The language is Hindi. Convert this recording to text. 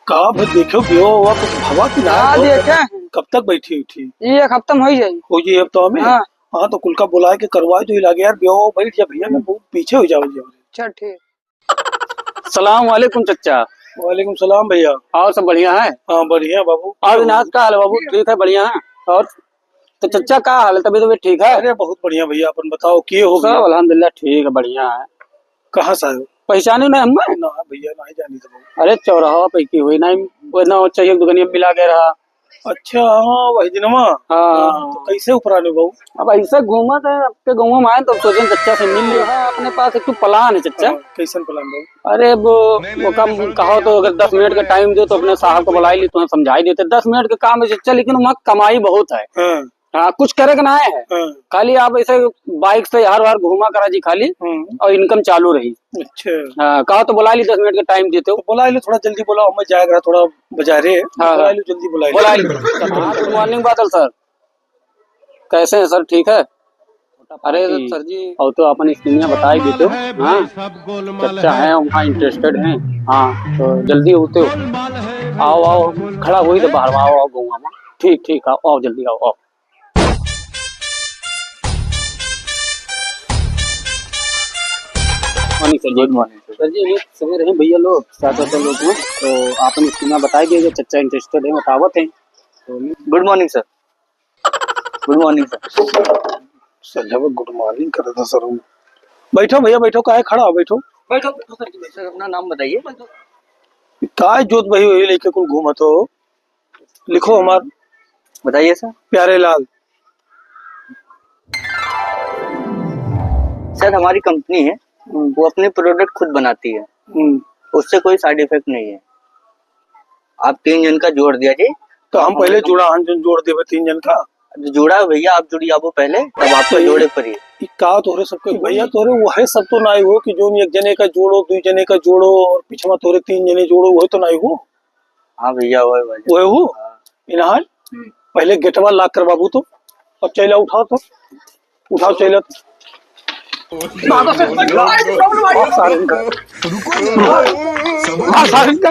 कहा भाई देखो बियो हुआ कुछ हवा की ना हाँ देखे कब तक बैठी उठी ये एक हफ्ता में हो जाए। हो जी अब तो हमें हाँ हाँ तो कुल का बुला के करवा जो लगे यार बियो बैठ जा भैया मैं बहुत पीछे हो जाओ जी। अच्छा ठीक। सलाम वालेकुम चचा। वालेकुम सलाम भैया। और सब बढ़िया है? हाँ बढ़िया बाबू। और विनाश का हाल है बाबू? ठीक है, बढ़िया है। और तो चचा का हाल है? तबीयत ठीक है? अरे बहुत बढ़िया भैया अपन बताओ किए हो सब भैया? अल्हम्दुलिल्लाह ठीक है, बढ़िया है। कहाँ से आए हो? पहचाने ना हमें? ना भैया ना ही जानी तो बहुत। अरे चौराहा पे की हुई नहीं ना चाहिए दुकानिया मिला के रहा। अच्छा हाँ वही दिनमा। हाँ तो कैसे उपराने बाबू? अब ऐसा घूमा था आपके गाँव में आए तो सोचे चचा से मिल लिया। अपने पास एक प्लान है चचा। कैसन प्लान बाबू? अरे वो कम कहो तो अगर 10 मिनट का टाइम दो तो अपने साहब को बुला ली तो समझा ही देते। 10 मिनट का काम है चचा, लेकिन वहाँ कमाई बहुत है। हाँ हाँ कुछ करे का ना है। हाँ खाली आप ऐसे बाइक से हर बार घूमा करा जी खाली और इनकम चालू रही। अच्छा हाँ कहा तो बुला ली 10 मिनट का टाइम देते हो। तो बुला लो थोड़ा जल्दी बुलाओ मैं जाएगा थोड़ा बाजारे। हाँ, बुला लो जल्दी बुला बुला ली। गुड मॉर्निंग बादल सर, कैसे हैं सर? ठीक है। अरे सर जी और तो अपन स्कीमियाँ बता ही देते हो। हाँ चचा है वहाँ इंटरेस्टेड हैं। हाँ तो जल्दी होते हो, आओ आओ खड़ा हुई तो बाहर आओ आओ घूमा। ठीक ठीक आओ आओ जल्दी आओ आओ। Morning sir. Good morning sir ji. ये समय रहे भैया लोग 7 लोग हैं तो आपने स्कीमा बताई दीजिए। चचा इंटरेस्टेड है बतावत है तो। Good morning sir. Good morning sir. Sanjay good morning कर रहा था सर। बैठो भैया बैठो काहे खड़ा हो बैठो। बैठो सर, अपना नाम बताइए। काय जोत भाई वही लेके कुल घूमत हो। लिखो हमार बताइए सर। प्यारे लाल। सर हमारी कंपनी है वो अपने प्रोडक्ट खुद बनाती है, उससे कोई साइड इफेक्ट नहीं है। आप 3 जन का जोड़ दिया जी। तो हम पहले जुड़ा हम जोड़ देवे 3 जन का जोड़ा भैया आप जुड़ी आप पहले तब आपका जोड़े पर ही का तोरे सबके भैया तोरे वह सब तो नहीं हो कि जो एक जने का जोड़ो 2 जने का जोड़ो और पिछवा तोरे 3 जने जोड़ो वह तो नहीं हो। हाँ भैया वह हो इनहाल पहले गेटवा लॉक कर बाबू तो अब चला उठाओ तो उठाओ चला सारी